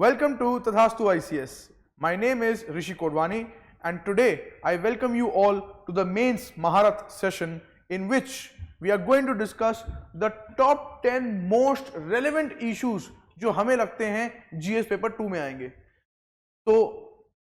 Welcome to Tadhastu ICS. My name is Rishi Kodwani and today I welcome you all to the mains Maharat session in which we are going to discuss the top 10 most relevant issues जो हमें लगते हैं GS paper 2 में आएंगे। तो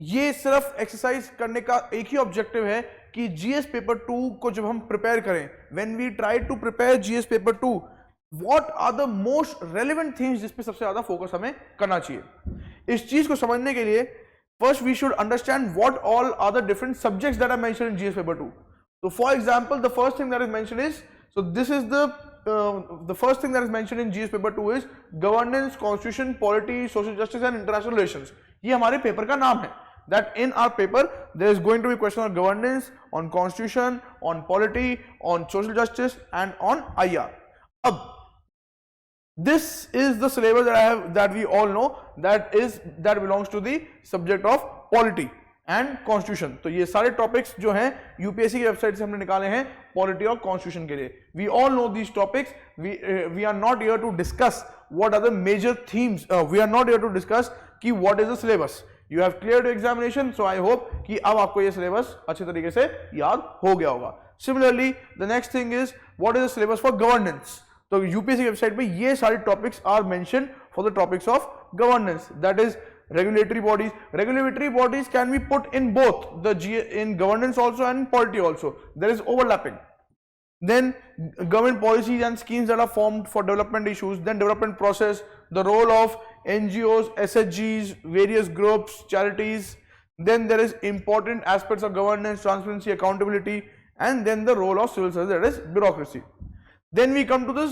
ये सिर्फ exercise करने का एक ही ऑब्जेक्टिव है कि GS पेपर 2 को जब हम प्रिपेयर करें, when we try to prepare GS paper 2, what are the most relevant things जिस पे सबसे ज्यादा फोकस हमें करना चाहिए। इस चीज को समझने के लिए first we should understand what all are the different subjects that are mentioned in GS paper 2. So for example, the first thing that is mentioned is, so this is the first thing that is mentioned in GS paper 2 is governance, constitution, polity, social justice and international relations. ये हमारे paper का नाम है। That in our paper there is going to be question on governance, on constitution, on polity, on social justice and on IR. अब this is the syllabus that we all know that belongs to the subject of polity and constitution. तो ये सारे topics जो हैं UPSC की website से हमने निकाले हैं polity और constitution के लिए. We all know these topics. We are not here to discuss what are the major themes. We are not here to discuss कि what is the syllabus. You have cleared your examination, so I hope कि अब आपको ये syllabus अच्छे तरीके से याद हो गया होगा. Similarly, the next thing is what is the syllabus for governance. तो यूपीएससी वेबसाइट पे ये सारे topics are mention for the topics of governance, that is regulatory bodies. Regulatory bodies can be put in both the in governance also and polity also, there is overlapping. Then government policies and schemes that are formed for development issues, then development process, the role of NGOs, SHGs, various groups, charities, then there is important aspects of governance, transparency, accountability, and then the role of civil service, that is bureaucracy. Then we come to the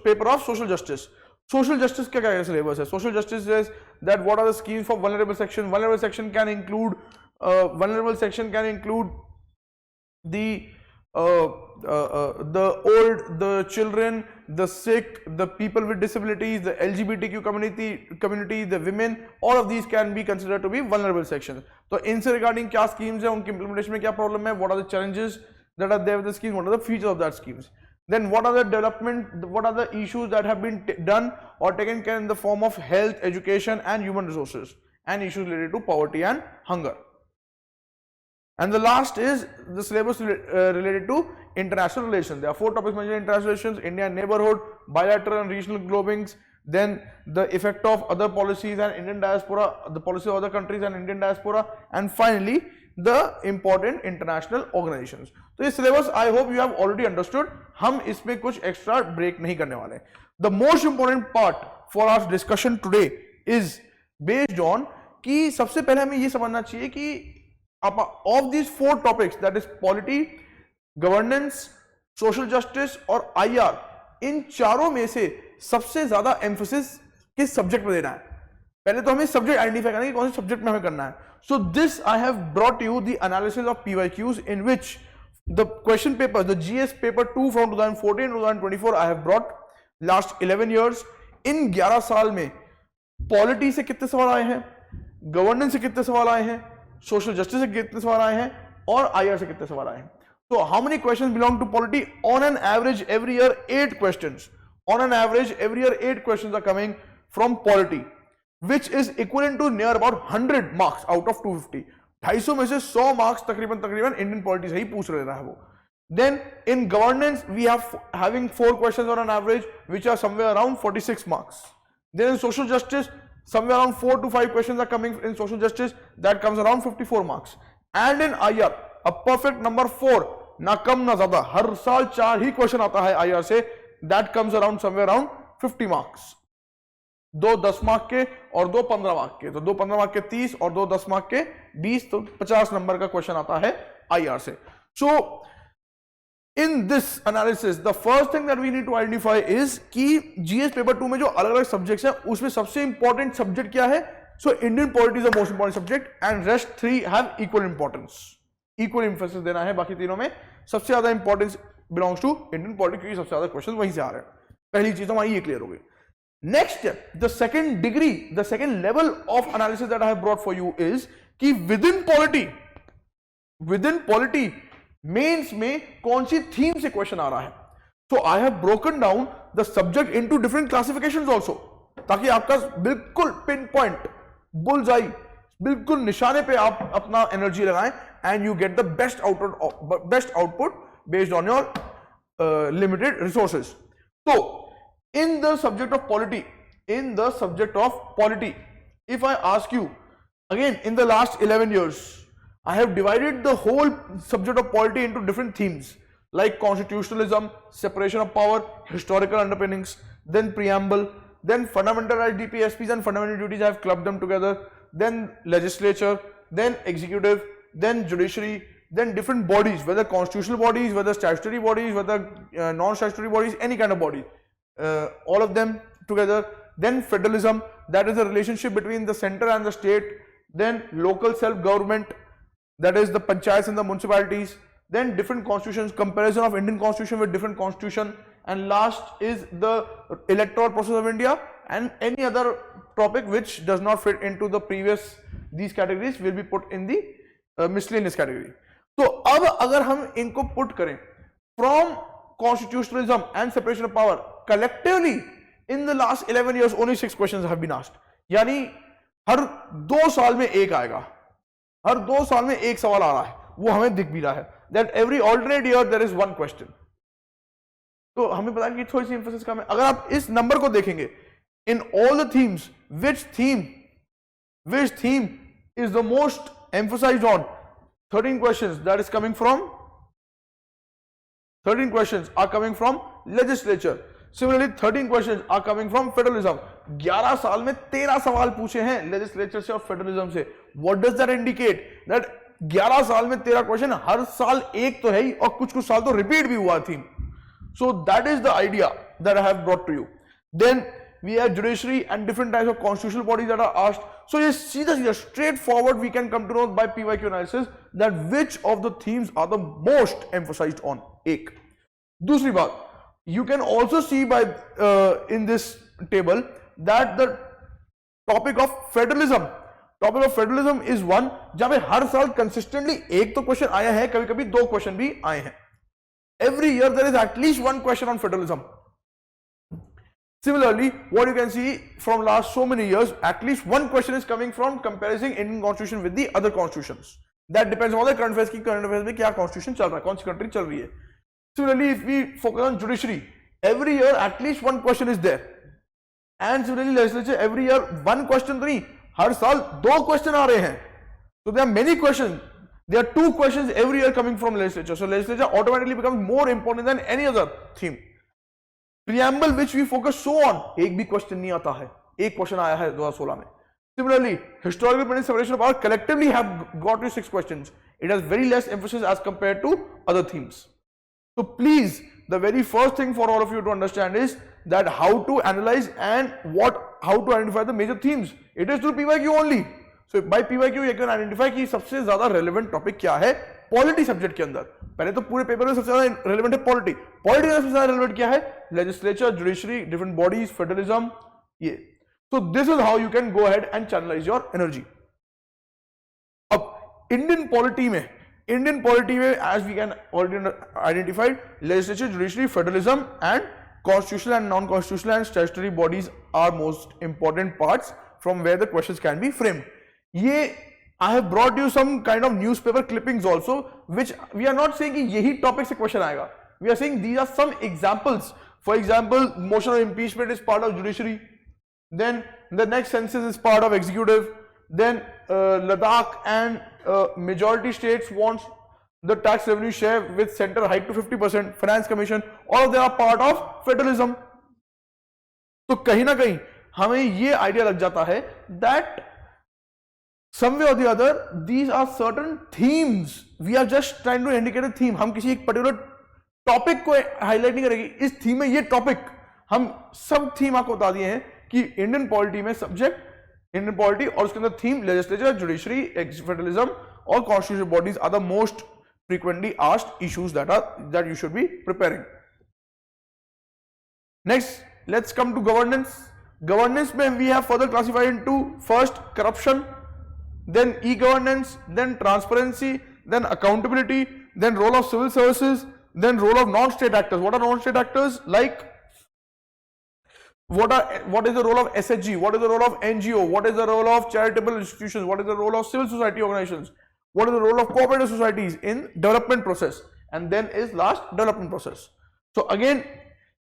paper of social justice. Social justice क्या क्या syllabus है? Social justice is that what are the schemes for vulnerable section. Vulnerable section can include the old, the children, the sick, the people with disabilities, the LGBTQ community, the women. All of these can be considered to be vulnerable sections. तो इनसे regarding क्या schemes है, उनकी implementation में क्या problem है, what are the challenges that are there with the schemes, what are the features of that schemes. Then what are the issues that have been done or taken care in the form of health, education and human resources, and issues related to poverty and hunger. And the last is the syllabus related to international relations. There are 4 topics mentioned in international relations: India and neighborhood, bilateral and regional globings, then the effect of other policies and Indian diaspora, the policy of other countries and Indian diaspora, and finally the important international organizations. तो ये syllabus I hope you have already understood. हम इसमें कुछ extra break नहीं करने वाले. The most important part for our discussion today is based on कि सबसे पहले हमें ये समझना चाहिए कि of these 4 topics, that is polity, governance, social justice और IR, इन चारों में से सबसे ज्यादा emphasis किस सब्जेक्ट में देना है. पहले तो हमें सब्जेक्ट आइडेंटिफाई करना है कि कौन से सब्जेक्ट में हमें करना है. So this I have brought you the analysis of PYQs in which the question papers, the GS paper 2 from 2014 to 2024 I have brought last 11 years. इन 11 साल में पॉलिटी से कितने सवाल आए हैं, गवर्नेंस से कितने सवाल आए हैं, सोशल जस्टिस से कितने सवाल आए हैं और IR से कितने सवाल आए हैं. So how many questions belong to polity? On an average every year 8 questions. On an average every year 8 questions are coming from polity, which is equivalent to near about 100 marks out of 250. 250 में से 100 marks तकरीबन Indian polity से ही पूछ रहा है वो. Then in governance we have having 4 questions on an average which are somewhere around 46 marks. Then in social justice somewhere around 4 to 5 questions are coming in social justice, that comes around 54 marks. And in IR a perfect number 4, ना कम ना ज्यादा, हर साल 4 ही question आता है IR से, that comes around somewhere around 50 marks. 2 10 mark के और 2 15 mark के, तो 2 15 मार्क के 30 और 2 10 मार्क के 20, तो 50 नंबर का क्वेश्चन आता है IR से. So in this analysis the first thing that we need to identify is कि GS पेपर 2 में जो अलग अलग सब्जेक्ट्स हैं उसमें सबसे इंपॉर्टेंट सब्जेक्ट क्या है. So Indian polity is the most important subject and rest 3 have equal importance, equal emphasis देना है. बाकी तीनों में सबसे ज्यादा importance belongs to Indian polity क्योंकि सबसे ज्यादा क्वेश्चन वहीं से आ रहे हैं. पहली चीज हमारी ये क्लियर हो गई. Next step, the second degree, the second level of analysis that I have brought for you is कि within polity मेंस में कौन सी थीम से क्वेश्चन आ रहा है. So I have broken down the subject into different classifications also, ताकि आपका बिल्कुल pin point bulls आई, बिल्कुल निशाने पे आप अपना एनर्जी लगाएं and you get the best output based on your limited resources. तो in the subject of polity, if I ask you again, in the last 11 years I have divided the whole subject of polity into different themes like constitutionalism, separation of power, historical underpinnings, then preamble, then fundamental rights, DPSPs and fundamental duties. I have clubbed them together, then legislature, then executive, then judiciary, then different bodies, whether constitutional bodies, whether statutory bodies, whether non-statutory bodies, any kind of body, all of them together. Then federalism, that is the relationship between the center and the state. Then local self-government, that is the panchayats and the municipalities. Then different constitutions, comparison of Indian constitution with different constitution, and last is the electoral process of India, and any other topic which does not fit into the previous these categories will be put in the miscellaneous category. तो अब अगर हम इनको put करें from constitutionalism and separation of power collectively in the last 11 years only 6 questions have been asked. यानी हर 2 साल में एक आएगा, हर 2 साल में एक सवाल आ रहा है, वो हमें दिख भी रहा है. That every alternate year there is one question. तो हमें पता है कि थोड़ी सी emphasis कम है. अगर आप इस नंबर को देखेंगे, in all the themes, which theme is the most emphasized on? 13 questions that is coming from 13 questions are coming from legislature. Similarly 13 questions are coming from federalism. 11 साल में 13 सवाल पूछे हैं legislature से और federalism से. What does that indicate? That 11 साल में 13 क्वेश्चन, हर साल एक तो है ही और कुछ साल तो रिपीट भी हुआ theme. So that is the idea that I have brought to you. Then we have judiciary and different types of constitutional bodies that are asked. So yes, सीधा straightforward we can come to know by PYQ analysis that which of the themes are the most emphasized on. एक. दूसरी बात, you can also see by in this table that the topic of federalism is one जहां पे हर साल consistently एक तो question आया है, कभी कभी 2 क्वेश्चन भी आए हैं. Every year there is at least 1 question on federalism. Similarly, what you can see from last so many years, at least 1 question is coming from comparing Indian constitution with the other constitutions. That depends on the current affairs की current affairs में क्या constitution चल रहा है, कौन सी country चल रही है. Similarly, if we focus on judiciary, every year at least 1 question is there. And similarly, legislature, every year 1 question तो नहीं, हर साल 2 question आ रहे हैं. So there are many questions. There are 2 questions every year coming from legislature. So legislature automatically becomes more important than any other theme. Preamble, which we focus so on, एक भी question नहीं आता है. एक question आया है 2016 में. Similarly, historical period separation of power collectively have got you 6 questions. It has very less emphasis as compared to other themes. So please, the very first thing for all of you to understand is that how to analyze and how to identify the major themes. It is through PYQ only. So by PYQ you can identify कि सबसे ज्यादा relevant topic क्या है polity subject के अंदर. पहले तो पूरे पेपर में सबसे ज्यादा रेलेवेंट है पॉलिटी में सबसे ज्यादा रेलेवेंट क्या है? Legislature, judiciary, different bodies, federalism, ये. So this is how you can go ahead and channelize your energy. अब इंडियन पॉलिटी में as we can already identified, legislature, judiciary, federalism and constitutional and non-constitutional and statutory bodies are most important parts from where the questions can be framed. ये I have brought you some kind of newspaper clippings also, which we are not saying कि यही topic से question आएगा. We are saying these are some examples. For example, motion of impeachment is part of judiciary. Then the next census is part of executive. Then Ladakh and majority states wants the tax revenue share with center hike to 50%. Finance Commission, all of them are part of federalism. तो कहीं ना कहीं हमें ये idea लग जाता है that somewhere or the other these are certain themes. We are just trying to indicate a theme. हम किसी एक particular topic को highlight नहीं करेंगे. इस theme में ये topic हम सब theme आपको बता दिए हैं कि इंडियन पॉलिटी में सब्जेक्ट इंडियन पॉलिटी और उसके अंदर थीम लेजिस्लेचर, जुडिशरी, फेडरलिज्म और constitutional bodies are the most frequently asked issues that you should be preparing. Next, let's come to governance. Governance में we have further classified into first corruption, then e-governance, then transparency, then accountability, then role of civil services, then role of non-state actors. What are non-state actors? Like what is the role of SHG, what is the role of NGO, what is the role of charitable institutions, what is the role of civil society organizations, what is the role of cooperative societies in development process, and then is last development process. So again,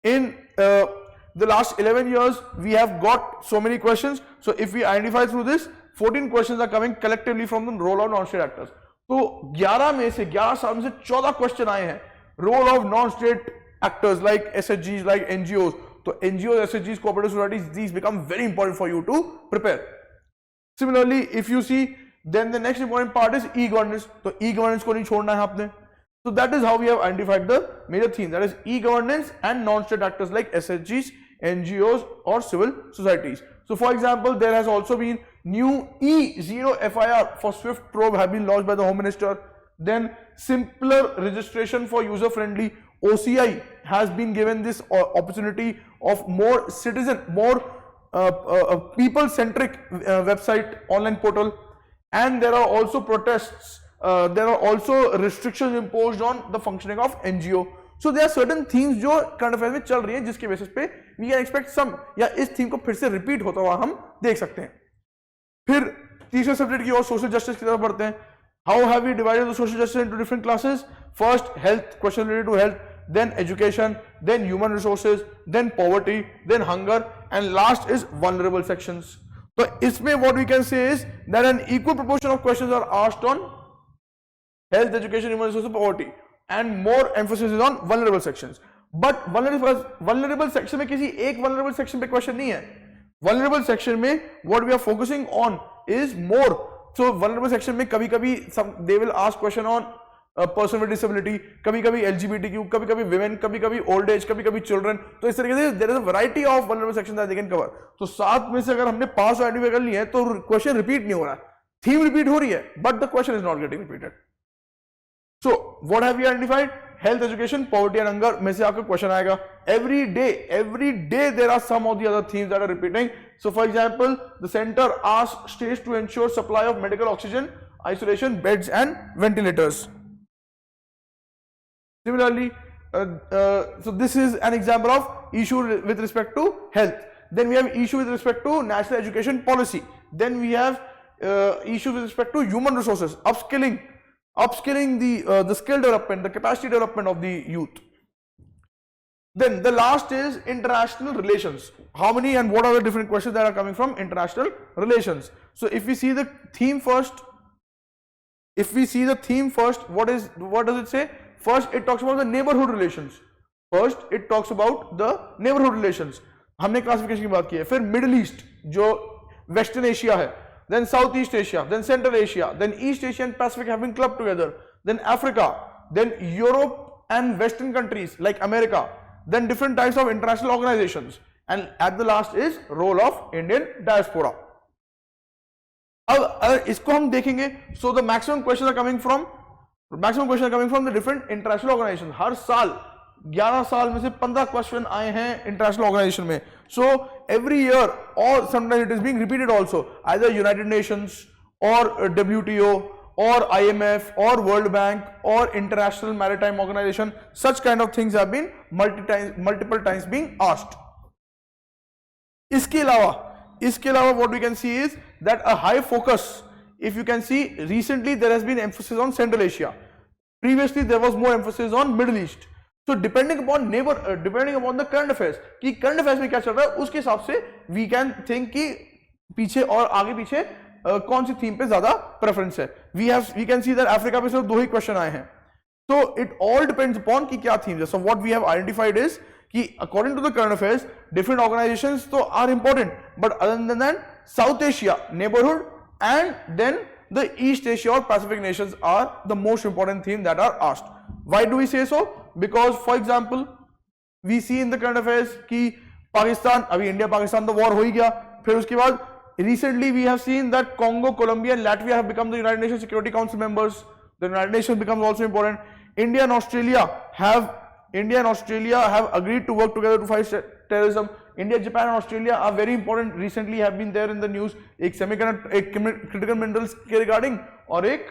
in the last 11 years we have got so many questions. So if we identify through this, 14 questions are coming collectively from the role of non-state actors. तो 11 साल में से 14 question आए हैं role of non state actors like SHGs, like NGOs. तो NGOs, SHGs, cooperative societies, these become very important for you to prepare. Similarly, if you see, then the next important part is e-governance. तो e-governance को नहीं छोड़ना है आपने. So that is how we have identified the major theme, that is e-governance and non-state actors like SHGs, NGOs or civil societies. So for example, there has also been new E0 FIR for SWIFT probe have been launched by the Home Minister. Then simpler registration for user-friendly OCI has been given this opportunity of more citizen, more people-centric website, online portal. And there are also protests, there are also restrictions imposed on the functioning of NGO. So there are certain themes जो current affair में चल रही हैं जिसके basis पे we can expect some, या इस theme को फिर से रिपीट होता हुआ हम देख सकते हैं. फिर तीसरे सब्जेक्ट की ओर सोशल जस्टिस की तरफ बढ़ते हैं. How have we divided the social justice into different classes? First, health, question related to health, then education, then human resources, then poverty, then hunger, and last is vulnerable sections. So इसमें what we can say is that an equal proportion of questions are asked on health, education, human resources, poverty, and more emphasis is on vulnerable sections. But vulnerable section में किसी एक vulnerable section पे question नहीं है. Vulnerable section में what we are focusing on is more. So vulnerable section में कभी-कभी they will ask question on person with disability, कभी-कभी LGBTQ, कभी-कभी women, कभी-कभी old age, कभी-कभी children. तो इस तरीके से there is a variety of vulnerable sections that they can cover. तो 7 में से अगर हमने 5 आइडेंटिफाई कर लिए हैं तो question repeat नहीं हो रहा है. Theme repeat हो रही है, but the question is not getting repeated. So what have we identified? Health, education, poverty and hunger में से आपका क्वेश्चन आएगा. Every day there are some of the other themes that are repeating. So for example, the center asks states to ensure supply of medical oxygen, isolation beds and ventilators. Similarly, so this is an example of issue with respect to health. Then we have issue with respect to national education policy. Then we have issue with respect to human resources, upskilling the skill development, the capacity development of the youth. Then the last is international relations. How many and what are the different questions that are coming from international relations? So if we see the theme first, what does it say? First it talks about the neighborhood relations. हमने classification की बात की है. फिर middle east जो western Asia है, then Southeast Asia, then Central Asia, then East Asia and Pacific have been clubbed together, then Africa, then Europe and Western countries like America, then different types of international organizations, and at the last is role of Indian diaspora. अब अगर इसको हम देखेंगे, so the maximum questions are coming from the different international organizations. हर साल 11 साल में से 15 question आए हैं इंटरनेशनल ऑर्गेनाइजेशन में. So every year, or sometimes it is being repeated also, either United Nations or WTO or IMF or World Bank or International Maritime Organization, such kind of things have been multiple times being asked. इसके अलावा what we can see is that a high focus, if you can see, recently there has been emphasis on Central Asia. Previously there was more emphasis on Middle East. So depending upon the current affairs कि current affairs में क्या चल रहा है, उसके हिसाब से we can think कि पीछे और आगे पीछे कौन सी थीम पे ज्यादा प्रेफरेंस है. We can see that Africa पे सिर्फ 2 ही क्वेश्चन आए हैं. So it all depends upon कि क्या थीम है. So what we have identified is कि according to the current affairs, different organizations तो are important, but other than that, South Asia, neighborhood, and then the East Asia or Pacific nations are the most important theme that are asked. Why do we say so? Because for example, we see in the current affairs कि पाकिस्तान, अभी India Pakistan तो war हो ही गया, फिर उसके बाद recently we have seen that Congo, Colombia and Latvia have become the United Nations Security Council members. The United Nations becomes also important. India and Australia have agreed to work together to fight terrorism. India, Japan and Australia are very important. Recently have been there in the news. एक critical minerals के regarding और एक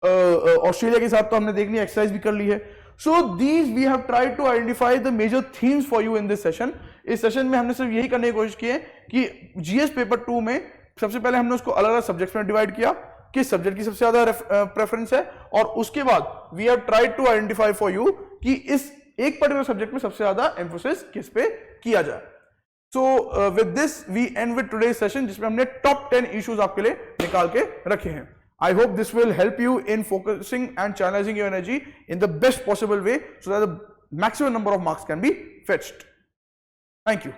Australia के साथ तो हमने देख लिया, एक्सरसाइज भी कर ली है. So these we have tried to identify the major themes for you in this session, इस सेशन में हमने सिर्फ यही करने की कोशिश की है कि जीएस पेपर 2 में सबसे पहले हमने उसको अलग अलग सब्जेक्ट्स में डिवाइड किया, किस सब्जेक्ट की सबसे ज्यादा प्रेफरेंस है, और उसके बाद we have tried to identify for you कि इस एक पर्टिकुलर सब्जेक्ट में सबसे ज्यादा एम्फोसिस किस पे किया जाए। So with this we end with today's session, जिसमें हमने टॉप 10 इश्यूज आपके लिए निकाल के रखे हैं। I hope this will help you in focusing and channelizing your energy in the best possible way so that the maximum number of marks can be fetched. Thank you.